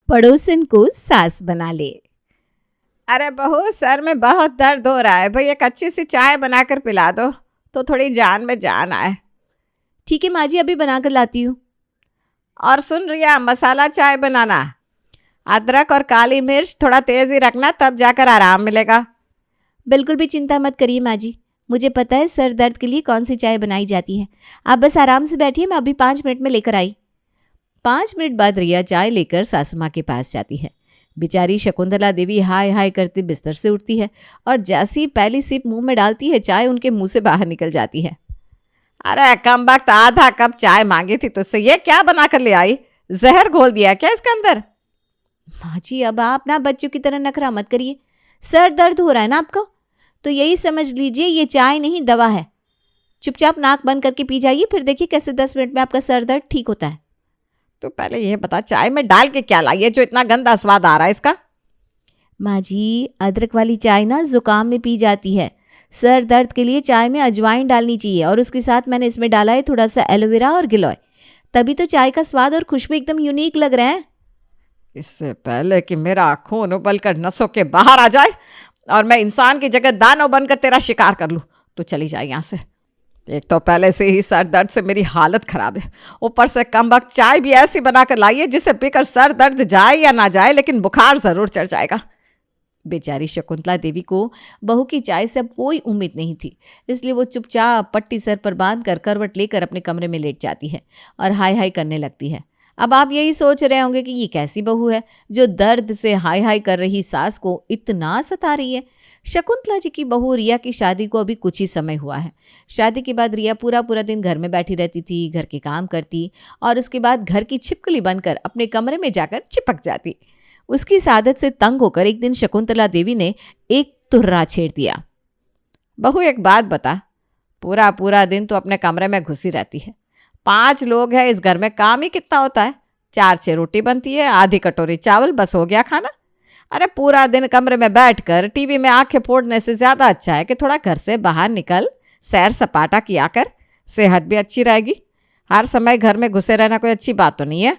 पड़ोसन को सास बना ले। अरे बहू, सर में बहुत दर्द हो रहा है, भाई एक अच्छी सी चाय बनाकर पिला दो तो थोड़ी जान में जान आए। ठीक है माँ जी, अभी बनाकर लाती हूँ। और सुन रिया, मसाला चाय बनाना, अदरक और काली मिर्च थोड़ा तेज ही रखना, तब जाकर आराम मिलेगा। बिल्कुल भी चिंता मत करिए माँ जी, मुझे पता है सर दर्द के लिए कौन सी चाय बनाई जाती है। आप बस आराम से बैठिए, मैं अभी 5 मिनट में लेकर आई। 5 मिनट बाद रिया चाय लेकर सासू माँ के पास जाती है। बेचारी शकुंतला देवी हाय हाय करते बिस्तर से उठती है और जैसी पहली सिप मुंह में डालती है, चाय उनके मुंह से बाहर निकल जाती है। अरे कम वक्त आधा कप चाय मांगी थी तुझसे, ये क्या बना कर ले आई? जहर घोल दिया क्या इसके अंदर? माँ जी, अब आप ना बच्चों की तरह नखरा मत करिए। सर दर्द हो रहा है ना आपको, तो यही समझ लीजिए ये चाय नहीं दवा है। चुपचाप नाक बंद करके पी जाइए, फिर देखिए कैसे 10 मिनट में आपका सर दर्द ठीक होता है। तो पहले ये बता, चाय में डाल के क्या लाई है जो इतना गंदा स्वाद आ रहा है इसका? माँ जी, अदरक वाली चाय ना जुकाम में पी जाती है। सर दर्द के लिए चाय में अजवाइन डालनी चाहिए और उसके साथ मैंने इसमें डाला है थोड़ा सा एलोवेरा और गिलोय, तभी तो चाय का स्वाद और खुशबू एकदम यूनिक लग रहा है। इससे पहले कि मेरा खून उबल कर नसों के बाहर आ जाए और मैं इंसान की जगह दानव बनकर तेरा शिकार कर लूँ, तो चली जाए यहाँ से। एक तो पहले से ही सर दर्द से मेरी हालत खराब है, ऊपर से कम वक्त चाय भी ऐसी बनाकर लाइए जिसे पीकर सर दर्द जाए या ना जाए, लेकिन बुखार जरूर चढ़ जाएगा। बेचारी शकुंतला देवी को बहू की चाय से अब कोई उम्मीद नहीं थी, इसलिए वो चुपचाप पट्टी सर पर बांध कर करवट लेकर अपने कमरे में लेट जाती है और हाय हाय करने लगती है। अब आप यही सोच रहे होंगे कि ये कैसी बहू है जो दर्द से हाय हाय कर रही सास को इतना सता रही है। शकुंतला जी की बहू रिया की शादी को अभी कुछ ही समय हुआ है। शादी के बाद रिया पूरा पूरा दिन घर में बैठी रहती थी, घर के काम करती और उसके बाद घर की छिपकली बनकर अपने कमरे में जाकर चिपक जाती। उसकी इस आदत से तंग होकर एक दिन शकुंतला देवी ने एक तुर्रा छेड़ दिया। बहू एक बात बता, पूरा पूरा दिन तो अपने कमरे में घुसी रहती है, 5 लोग हैं इस घर में, काम ही कितना होता है? 4-6 रोटी बनती है, आधी कटोरी चावल, बस हो गया खाना। अरे पूरा दिन कमरे में बैठकर टीवी में आंखें फोड़ने से ज़्यादा अच्छा है कि थोड़ा घर से बाहर निकल, सैर सपाटा किया कर, सेहत भी अच्छी रहेगी। हर समय घर में घुसे रहना कोई अच्छी बात तो नहीं है।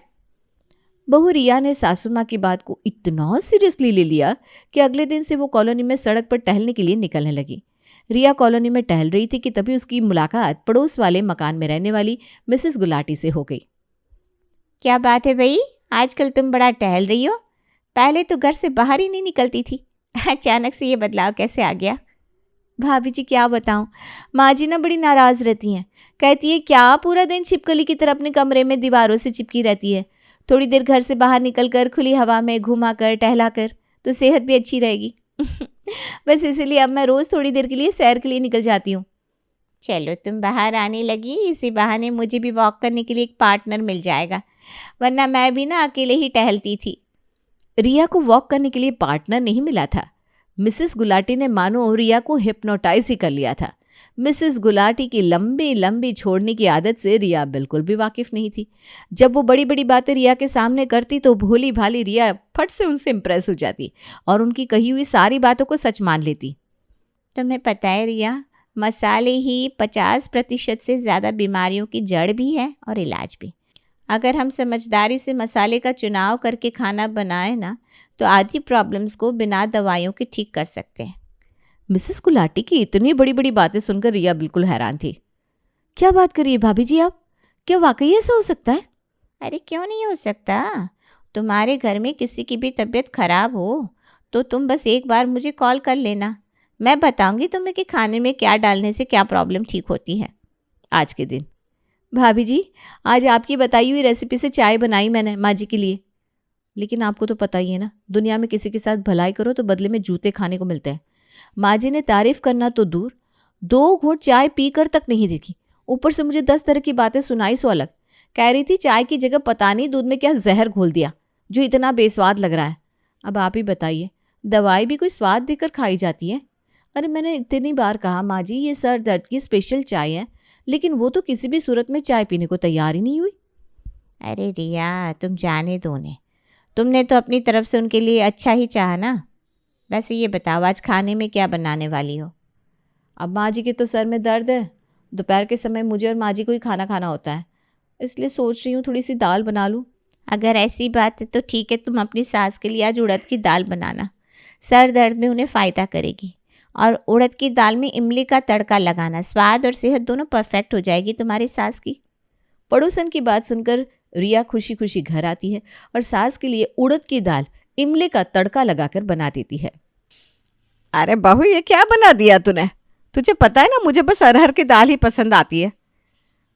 बहू रिया ने सासू माँ की बात को इतना सीरियसली ले लिया कि अगले दिन से वो कॉलोनी में सड़क पर टहलने के लिए निकलने लगी। रिया कॉलोनी में टहल रही थी कि तभी उसकी मुलाकात पड़ोस वाले मकान में रहने वाली मिसेस गुलाटी से हो गई। क्या बात है भाई, आजकल तुम बड़ा टहल रही हो, पहले तो घर से बाहर ही नहीं निकलती थी, अचानक से ये बदलाव कैसे आ गया? भाभी जी क्या बताऊं, माँ जी ना बड़ी नाराज़ रहती हैं, कहती है क्या पूरा दिन छिपकली की तरह अपने कमरे में दीवारों से चिपकी रहती है, थोड़ी देर घर से बाहर निकल कर खुली हवा में घुमा कर टहला कर तो सेहत भी अच्छी रहेगी। बस इसीलिए अब मैं रोज़ थोड़ी देर के लिए सैर के लिए निकल जाती हूँ। चलो तुम बाहर आने लगी, इसी बहाने मुझे भी वॉक करने के लिए एक पार्टनर मिल जाएगा, वरना मैं भी ना अकेले ही टहलती थी। रिया को वॉक करने के लिए पार्टनर नहीं मिला था, मिसेस गुलाटी ने मानो रिया को हिप्नोटाइज ही कर लिया था। मिसेस गुलाटी की लंबी लंबी छोड़ने की आदत से रिया बिल्कुल भी वाकिफ नहीं थी। जब वो बड़ी बड़ी बातें रिया के सामने करती तो भोली भाली रिया फट से उनसे इम्प्रेस हो जाती और उनकी कही हुई सारी बातों को सच मान लेती। तुम्हें पता है रिया, मसाले ही 50% से ज़्यादा बीमारियों की जड़ भी है और इलाज भी। अगर हम समझदारी से मसाले का चुनाव करके खाना बनाए ना, तो आधी प्रॉब्लम्स को बिना दवाइयों के ठीक कर सकते हैं। मिसेस गुलाटी की इतनी बड़ी बड़ी बातें सुनकर रिया बिल्कुल हैरान थी। क्या बात करिए भाभी जी आप, क्या वाकई ऐसा हो सकता है? अरे क्यों नहीं हो सकता, तुम्हारे घर में किसी की भी तबीयत खराब हो तो तुम बस एक बार मुझे कॉल कर लेना, मैं बताऊंगी तुम्हें कि खाने में क्या डालने से क्या प्रॉब्लम ठीक होती है। आज के दिन भाभी जी, आज आपकी बताई हुई रेसिपी से चाय बनाई मैंने माँ जी के लिए, लेकिन आपको तो पता ही है ना, दुनिया में किसी के साथ भलाई करो तो बदले में जूते खाने को मिलते हैं। माँ जी ने तारीफ करना तो दूर, 2 घूंट चाय पीकर तक नहीं देखी, ऊपर से मुझे 10 तरह की बातें सुनाई सो अलग। कह रही थी चाय की जगह पता नहीं दूध में क्या जहर घोल दिया जो इतना बेस्वाद लग रहा है। अब आप ही बताइए, दवाई भी कोई स्वाद देकर खाई जाती है? अरे मैंने इतनी बार कहा माँ जी ये सर दर्द की स्पेशल चाय है, लेकिन वो तो किसी भी सूरत में चाय पीने को तैयार ही नहीं हुई। अरे रिया, तुम जाने दो ने, तुमने तो अपनी तरफ से उनके लिए अच्छा ही चाहा ना। वैसे ये बताओ आज खाने में क्या बनाने वाली हो? अब माँ जी के तो सर में दर्द है, दोपहर के समय मुझे और माँ जी को ही खाना खाना होता है, इसलिए सोच रही हूँ थोड़ी सी दाल बना लूँ। अगर ऐसी बात है तो ठीक है, तुम अपनी सास के लिए आज उड़द की दाल बनाना, सर दर्द में उन्हें फ़ायदा करेगी। और उड़द की दाल में इमली का तड़का लगाना, स्वाद और सेहत दोनों परफेक्ट हो जाएगी तुम्हारी सास की। पड़ोसन की बात सुनकर रिया खुशी खुशी घर आती है और सास के लिए उड़द की दाल इमली का तड़का लगाकर बना देती है। अरे बहू, ये क्या बना दिया तूने? तुझे पता है ना, मुझे बस अरहर की दाल ही पसंद आती है,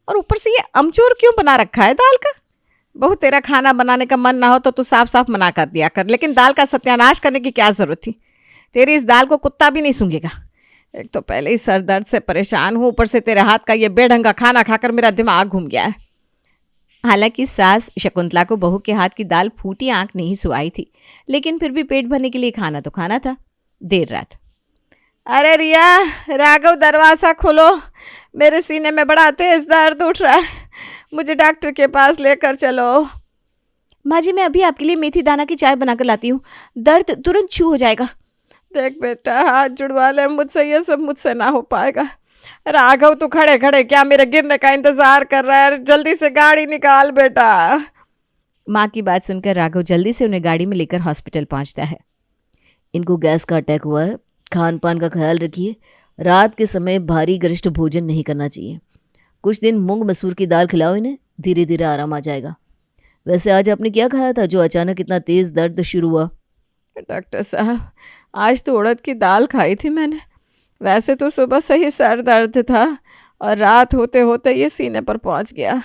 और ऊपर से ये अमचूर क्यों बना रखा है दाल का? बहू, तेरा खाना बनाने का मन ना हो तो तू साफ साफ मना कर दिया कर, लेकिन दाल का सत्यानाश करने की क्या ज़रूरत थी? तेरी इस दाल को कुत्ता भी नहीं सूंघेगा। एक तो पहले ही सर दर्द से परेशान हूँ, ऊपर से तेरे हाथ का ये बेढंगा खाना खाकर मेरा दिमाग घूम गया है। हालांकि सास शकुंतला को बहू के हाथ की दाल फूटी आंख नहीं सुहाई थी, लेकिन फिर भी पेट भरने के लिए खाना तो खाना था। देर रात। अरे रिया, राघव, दरवाज़ा खोलो, मेरे सीने में बड़ा तेज दर्द उठ रहा है, मुझे डॉक्टर के पास लेकर चलो। माँ जी, मैं अभी आपके लिए मेथी दाना की चाय बनाकर लाती हूँ, दर्द तुरंत छू हो जाएगा। देख बेटा, हाथ जुड़वा ले मुझसे, ये सब मुझसे ना हो पाएगा। राघव, तू खड़े खड़े क्या मेरे गिरने का इंतजार कर रहा है? जल्दी से गाड़ी निकाल बेटा। माँ की बात सुनकर राघव जल्दी से उन्हें गाड़ी में लेकर हॉस्पिटल पहुंचता है। इनको गैस का अटैक हुआ है, खान पान का ख्याल रखिए, रात के समय भारी गरिष्ठ भोजन नहीं करना चाहिए। कुछ दिन मूंग मसूर की दाल खिलाओ इन्हें, धीरे धीरे आराम आ जाएगा। वैसे आज आपने क्या खाया था जो अचानक इतना तेज दर्द शुरू हुआ? डॉक्टर साहब, आज तो उड़द की दाल खाई थी मैंने। वैसे तो सुबह से ही सर दर्द था और रात होते होते ये सीने पर पहुंच गया।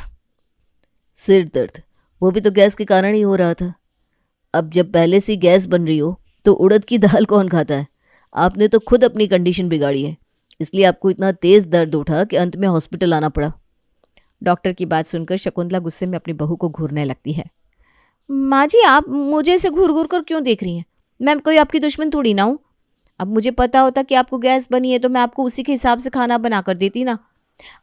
सिर दर्द, वो भी तो गैस के कारण ही हो रहा था। अब जब पहले से गैस बन रही हो तो उड़द की दाल कौन खाता है? आपने तो खुद अपनी कंडीशन बिगाड़ी है, इसलिए आपको इतना तेज दर्द उठा कि अंत में हॉस्पिटल आना पड़ा। डॉक्टर की बात सुनकर शकुंतला गुस्से में अपनी बहू को घूरने लगती है। माँ जी, आप मुझे ऐसे घूर घूर कर क्यों देख रही हैं? मैं कोई आपकी दुश्मन थोड़ी ना हूँ। अब मुझे पता होता कि आपको गैस बनी है तो मैं आपको उसी के हिसाब से खाना बना कर देती ना।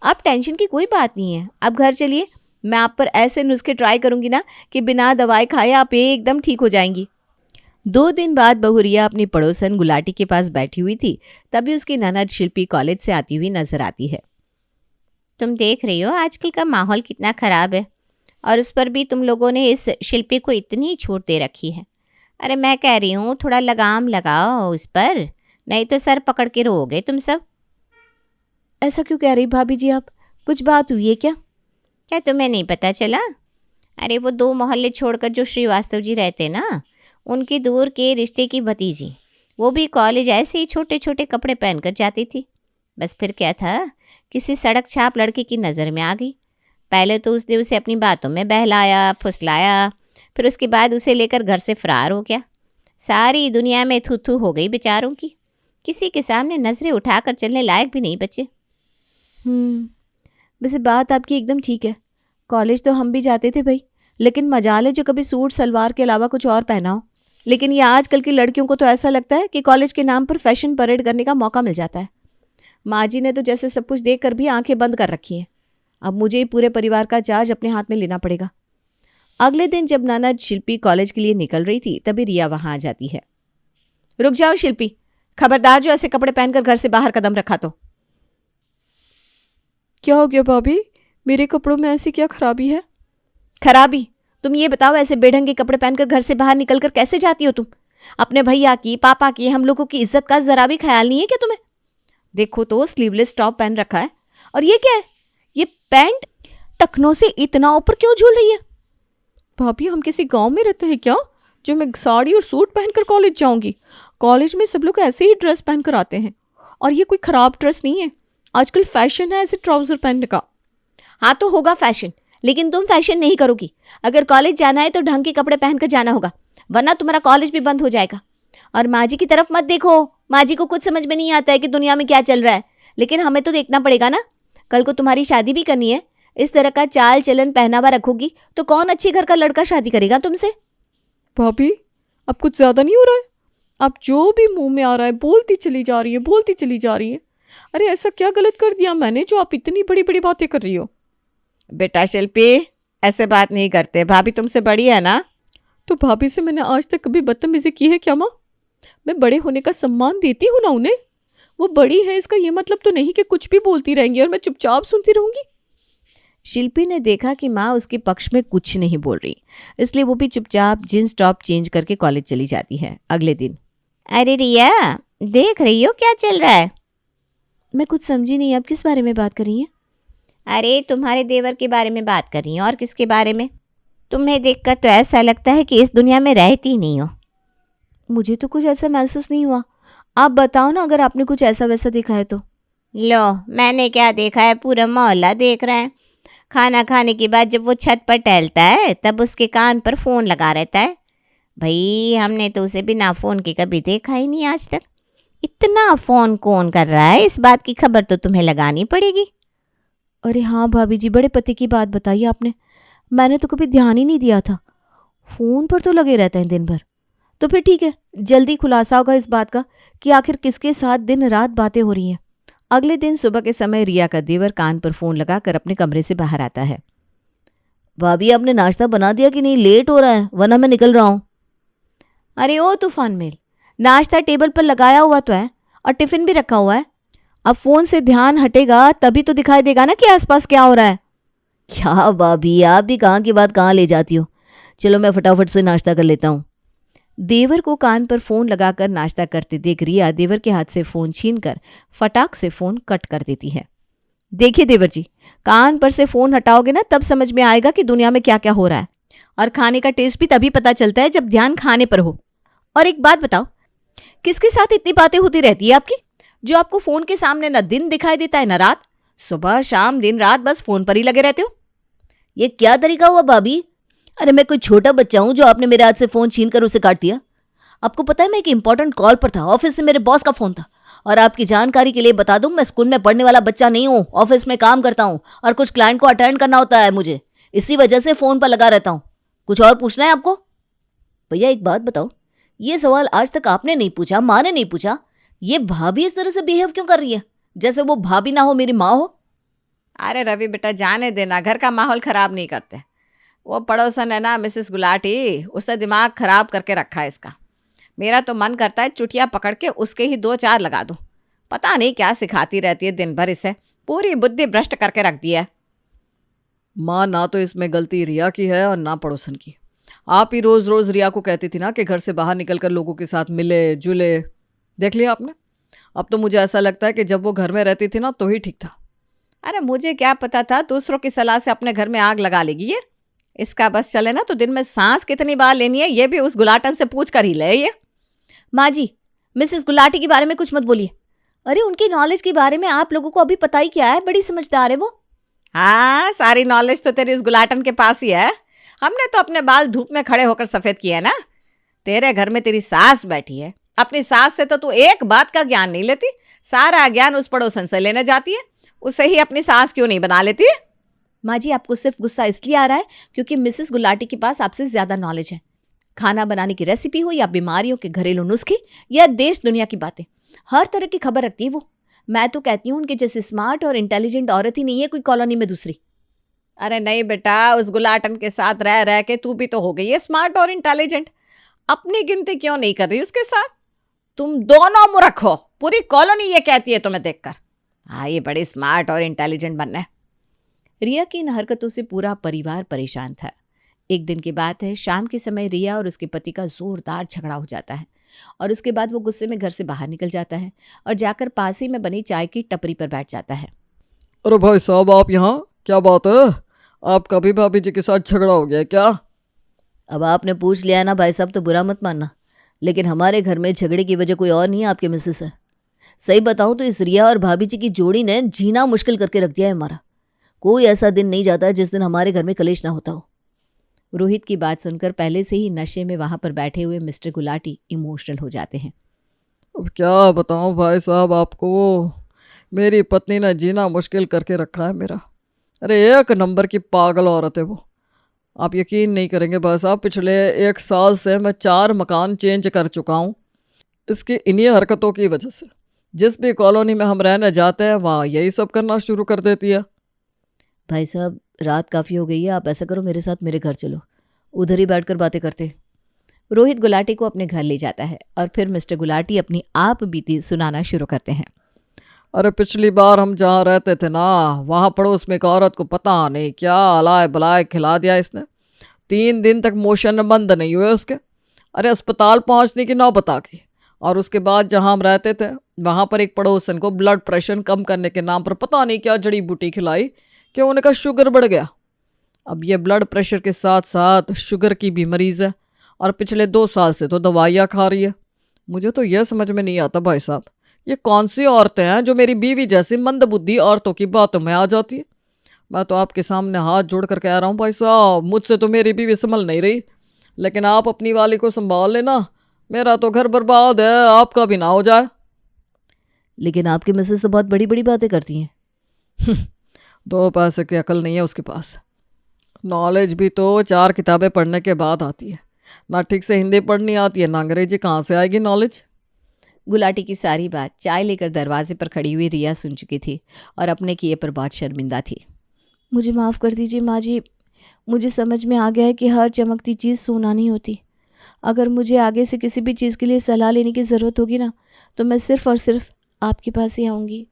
आप टेंशन की कोई बात नहीं है, आप घर चलिए, मैं आप पर ऐसे नुस्खे ट्राई करूँगी ना कि बिना दवाई खाए आप एकदम ठीक हो जाएंगी। 2 दिन बाद बहू रिया अपनी पड़ोसन गुलाटी के पास बैठी हुई थी, तभी उसकी ननद शिल्पी कॉलेज से आती हुई नजर आती है। तुम देख रही हो आजकल का माहौल कितना ख़राब है, और उस पर भी तुम लोगों ने इस शिल्पी को इतनी छूट दे रखी है। अरे मैं कह रही हूँ थोड़ा लगाम लगाओ इस पर, नहीं तो सर पकड़ के रोओगे तुम सब। ऐसा क्यों कह रही भाभी जी आप? कुछ बात हुई है क्या? क्या तुम्हें नहीं पता चला? अरे वो 2 मोहल्ले छोड़कर जो श्रीवास्तव जी रहते ना, उनकी दूर के रिश्ते की भतीजी, वो भी कॉलेज ऐसे ही छोटे छोटे कपड़े पहनकर जाती थी। बस फिर क्या था, किसी सड़क छाप लड़के की नज़र में आ गई। पहले तो उसने उसे अपनी बातों में बहलाया फुसलाया, फिर उसके बाद उसे लेकर घर से फरार हो गया। सारी दुनिया में थू थू हो गई बेचारों की, किसी के सामने नजरें उठाकर चलने लायक भी नहीं बचे। वैसे बात आपकी एकदम ठीक है, कॉलेज तो हम भी जाते थे भाई, लेकिन मजाल है जो कभी सूट सलवार के अलावा कुछ और पहना हो। लेकिन ये आजकल की लड़कियों को तो ऐसा लगता है कि कॉलेज के नाम पर फैशन परेड करने का मौका मिल जाता है। माँ जी ने तो जैसे सब कुछ देख कर भी आंखें बंद कर रखी हैं। अब मुझे ही पूरे परिवार का चार्ज अपने हाथ में लेना पड़ेगा। अगले दिन जब ननद शिल्पी कॉलेज के लिए निकल रही थी, तभी रिया वहां आ जाती है। रुक जाओ शिल्पी, खबरदार जो ऐसे कपड़े पहनकर घर से बाहर कदम रखा तो। क्या हो गया भाभी, मेरे कपड़ों में ऐसी क्या खराबी है? खराबी? तुम ये बताओ, ऐसे बेढंगे कपड़े पहनकर घर से बाहर निकलकर कैसे जाती हो तुम? अपने भैया की, पापा की, हम लोगों की इज्जत का जरा भी ख्याल नहीं है क्या तुम्हें? देखो तो स्लीवलेस टॉप पहन रखा है, और ये क्या है? ये पैंट टखनों से इतना ऊपर क्यों झूल रही है? भाभी, हम किसी गांव में रहते हैं क्या जो मैं साड़ी और सूट पहनकर कॉलेज जाऊंगी? कॉलेज में सब लोग ऐसे ही ड्रेस पहनकर आते हैं, और ये कोई खराब ड्रेस नहीं है। आजकल फैशन है ऐसे ट्राउजर पहनने का। हाँ तो होगा फैशन, लेकिन तुम फैशन नहीं करोगी। अगर कॉलेज जाना है तो ढंग के कपड़े पहनकर जाना होगा, वरना तुम्हारा कॉलेज भी बंद हो जाएगा। और माँ जी की तरफ मत देखो, माँ जी को कुछ समझ में नहीं आता है कि दुनिया में क्या चल रहा है, लेकिन हमें तो देखना पड़ेगा ना। कल को तुम्हारी शादी भी करनी है, इस तरह का चाल चलन पहनावा रखोगी तो कौन अच्छे घर का लड़का शादी करेगा तुमसे? भाभी, अब कुछ ज़्यादा नहीं हो रहा है? अब जो भी मुंह में आ रहा है बोलती चली जा रही है, बोलती चली जा रही है। अरे ऐसा क्या गलत कर दिया मैंने जो आप इतनी बड़ी बड़ी बातें कर रही हो? बेटा शिल्पी, ऐसे बात नहीं करते, भाभी तुमसे बड़ी है ना। तो भाभी से मैंने आज तक कभी बदतमीजी की है क्या माँ? मैं बड़े होने का सम्मान देती हूँ ना उन्हें। वो बड़ी है, इसका ये मतलब तो नहीं कि कुछ भी बोलती रहेंगी और मैं चुपचाप सुनती रहूंगी। शिल्पी ने देखा कि माँ उसके पक्ष में कुछ नहीं बोल रही, इसलिए वो भी चुपचाप जींस टॉप चेंज करके कॉलेज चली जाती है। अगले दिन, अरे रिया, देख रही हो क्या चल रहा है? मैं कुछ समझी नहीं, आप किस बारे में बात कर रही हैं? अरे तुम्हारे देवर के बारे में बात कर रही हूँ, और किसके बारे में? तुम्हें देखकर तो ऐसा लगता है कि इस दुनिया में रहती ही नहीं हो। मुझे तो कुछ ऐसा महसूस नहीं हुआ, आप बताओ ना अगर आपने कुछ ऐसा वैसा देखा है तो। लो, मैंने क्या देखा है, पूरा मोहल्ला देख रहा है। खाना खाने के बाद जब वो छत पर टहलता है तब उसके कान पर फ़ोन लगा रहता है। भाई, हमने तो उसे बिना फ़ोन के कभी देखा ही नहीं आज तक। इतना फ़ोन कौन कर रहा है, इस बात की खबर तो तुम्हें लगानी पड़ेगी। अरे हाँ भाभी जी, बड़े पति की बात बताई आपने, मैंने तो कभी ध्यान ही नहीं दिया था। फ़ोन पर तो लगे रहते हैं दिन भर। तो फिर ठीक है, जल्दी खुलासा होगा इस बात का कि आखिर किसके साथ दिन रात बातें हो रही हैं। अगले दिन सुबह के समय रिया का देवर कान पर फ़ोन लगाकर अपने कमरे से बाहर आता है। भाभी, आपने नाश्ता बना दिया कि नहीं? लेट हो रहा है, वरना मैं निकल रहा हूँ। अरे ओ तूफान मेल, नाश्ता टेबल पर लगाया हुआ तो है और टिफ़िन भी रखा हुआ है। अब फ़ोन से ध्यान हटेगा तभी तो दिखाई देगा ना कि आसपास क्या हो रहा है। क्या भाभी, आप भी कहाँ की बात कहाँ ले जाती हो। चलो मैं फटाफट से नाश्ता कर लेता हूँ। देवर को कान पर फ़ोन लगाकर नाश्ता करते देख रिया देवर के हाथ से फ़ोन छीनकर फटाक से फ़ोन कट कर देती है। देखिए देवर जी, कान पर से फ़ोन हटाओगे ना तब समझ में आएगा कि दुनिया में क्या क्या हो रहा है, और खाने का टेस्ट भी तभी पता चलता है जब ध्यान खाने पर हो। और एक बात बताओ, किसके साथ इतनी बातें होती रहती है आपकी, जो आपको फ़ोन के सामने न दिन दिखाई देता है न रात? सुबह शाम दिन रात बस फ़ोन पर ही लगे रहते हो। ये क्या तरीका हुआ भाभी? अरे मैं कोई छोटा बच्चा हूँ जो आपने मेरे हाथ से फ़ोन छीन कर उसे काट दिया? आपको पता है मैं एक इंपॉर्टेंट कॉल पर था, ऑफिस से मेरे बॉस का फ़ोन था। और आपकी जानकारी के लिए बता दूं, मैं स्कूल में पढ़ने वाला बच्चा नहीं हूँ, ऑफिस में काम करता हूँ और कुछ क्लाइंट को अटेंड करना होता है मुझे, इसी वजह से फ़ोन पर लगा रहता हूँ। कुछ और पूछना है आपको? भैया एक बात बताओ, ये सवाल आज तक आपने नहीं पूछा, माँ ने नहीं पूछा, ये भाभी इस तरह से बिहेव क्यों कर रही है, जैसे वो भाभी ना हो मेरी माँ हो? अरे रवि बेटा, जाने देना, घर का माहौल ख़राब नहीं करते। वो पड़ोसन है ना मिसेस गुलाटी, उसने दिमाग ख़राब करके रखा है इसका। मेरा तो मन करता है चुटिया पकड़ के उसके ही 2-4 लगा दूं। पता नहीं क्या सिखाती रहती है दिन भर, इसे पूरी बुद्धि भ्रष्ट करके रख दिया है। माँ, ना तो इसमें गलती रिया की है और ना पड़ोसन की। आप ही रोज़ रोज़ रिया को कहती थी ना कि घर से बाहर निकलकर लोगों के साथ मिले जुले। देख लिया आपने? अब तो मुझे ऐसा लगता है कि जब वो घर में रहती थी ना तो ही ठीक था। अरे मुझे क्या पता था दूसरों की सलाह से अपने घर में आग लगा लेगी ये। इसका बस चले ना तो दिन में सांस कितनी बार लेनी है ये भी उस गुलाटन से पूछ कर ही ले ये। माँ जी, मिसेस गुलाटी के बारे में कुछ मत बोलिए। अरे उनकी नॉलेज के बारे में आप लोगों को अभी पता ही क्या है, बड़ी समझदार है वो। हाँ, सारी नॉलेज तो तेरी उस गुलाटन के पास ही है। हमने तो अपने बाल धूप में खड़े होकर सफ़ेद किए ना। तेरे घर में तेरी सास बैठी है, अपनी सास से तो तू एक बात का ज्ञान नहीं लेती, सारा ज्ञान उस पड़ोसन से लेने जाती है। उसे ही अपनी सास क्यों नहीं बना लेती? माँ जी, आपको सिर्फ गुस्सा इसलिए आ रहा है क्योंकि मिसेस गुलाटी के पास आपसे ज़्यादा नॉलेज है। खाना बनाने की रेसिपी हो या बीमारियों के घरेलू नुस्खे या देश दुनिया की बातें, हर तरह की खबर रखती है वो। मैं तो कहती हूँ उनके जैसे स्मार्ट और इंटेलिजेंट औरत ही नहीं है कोई कॉलोनी में दूसरी। अरे नहीं बेटा, उस गुलाटन के साथ रह रह के तू भी तो हो गई है स्मार्ट और इंटेलिजेंट। अपनी गिनती क्यों नहीं कर रही उसके साथ? तुम दोनों मूर्ख हो, पूरी कॉलोनी ये कहती है तुम्हें देखकर। हाँ, ये बड़ी स्मार्ट और इंटेलिजेंट बनना है। रिया की इन हरकतों से पूरा परिवार परेशान था। एक दिन की बात है, शाम के समय रिया और उसके पति का जोरदार झगड़ा हो जाता है और उसके बाद वो गुस्से में घर से बाहर निकल जाता है और जाकर पास ही में बनी चाय की टपरी पर बैठ जाता है। अरे भाई साहब, आप यहाँ? क्या बात है? आपका भी भाभी जी के साथ झगड़ा हो गया क्या? अब आपने पूछ लिया ना भाई साहब, तो बुरा मत मानना, लेकिन हमारे घर में झगड़े की वजह कोई और नहीं है, आपके मिसेस है। सही बताऊं तो इस रिया और भाभी जी की जोड़ी ने जीना मुश्किल करके रख दिया है हमारा। कोई ऐसा दिन नहीं जाता जिस दिन हमारे घर में कलेश ना होता हो। रोहित की बात सुनकर पहले से ही नशे में वहां पर बैठे हुए मिस्टर गुलाटी इमोशनल हो जाते हैं। अब क्या बताऊं भाई साहब आपको, मेरी पत्नी ने जीना मुश्किल करके रखा है मेरा। अरे एक नंबर की पागल औरत है वो। आप यकीन नहीं करेंगे भाई साहब, पिछले 1 साल से मैं 4 मकान चेंज कर चुका हूँ इसकी इन्हीं हरकतों की वजह से। जिस भी कॉलोनी में हम रहने जाते हैं वहाँ यही सब करना शुरू कर देती है। भाई साहब, रात काफ़ी हो गई है, आप ऐसा करो मेरे साथ मेरे घर चलो, उधर ही बैठकर बातें करते। रोहित गुलाटी को अपने घर ले जाता है और फिर मिस्टर गुलाटी अपनी आप बीती सुनाना शुरू करते हैं। अरे पिछली बार हम जहाँ रहते थे ना, वहाँ पड़ोस में एक औरत को पता नहीं क्या अलाय बलाय खिला दिया इसने। 3 दिन तक मोशन बंद नहीं हुए उसके। अरे अस्पताल पहुँचने की नौबत आ गई। और उसके बाद जहाँ हम रहते थे वहाँ पर एक पड़ोसन को ब्लड प्रेशर कम करने के नाम पर पता नहीं क्या जड़ी बूटी खिलाई कि उनका शुगर बढ़ गया। अब ये ब्लड प्रेशर के साथ साथ शुगर की भी मरीज़ है और पिछले 2 साल से तो दवाइयाँ खा रही है। मुझे तो यह समझ में नहीं आता भाई साहब, ये कौन सी औरतें हैं जो मेरी बीवी जैसी मंदबुद्धि औरतों की बातों में आ जाती है। मैं तो आपके सामने हाथ जोड़ कर कह रहा हूँ भाई साहब, मुझसे तो मेरी बीवी संभल नहीं रही, लेकिन आप अपनी वाली को संभाल लेना। मेरा तो घर बर्बाद है, आपका भी ना हो जाए। लेकिन आपकी मिसेस तो बहुत बड़ी बड़ी बातें करती हैं। 2 पैसे की अकल नहीं है उसके पास। नॉलेज भी तो 4 किताबें पढ़ने के बाद आती है। ना ठीक से हिंदी पढ़नी आती है, ना अंग्रेजी, कहाँ से आएगी नॉलेज। गुलाटी की सारी बात चाय लेकर दरवाजे पर खड़ी हुई रिया सुन चुकी थी और अपने किए पर बहुत शर्मिंदा थी। मुझे माफ़ कर दीजिए माँ जी, मुझे समझ में आ गया है कि हर चमकती चीज़ सोना नहीं होती। अगर मुझे आगे से किसी भी चीज़ के लिए सलाह लेने की ज़रूरत होगी ना, तो मैं सिर्फ़ और सिर्फ आपके पास ही आऊँगी।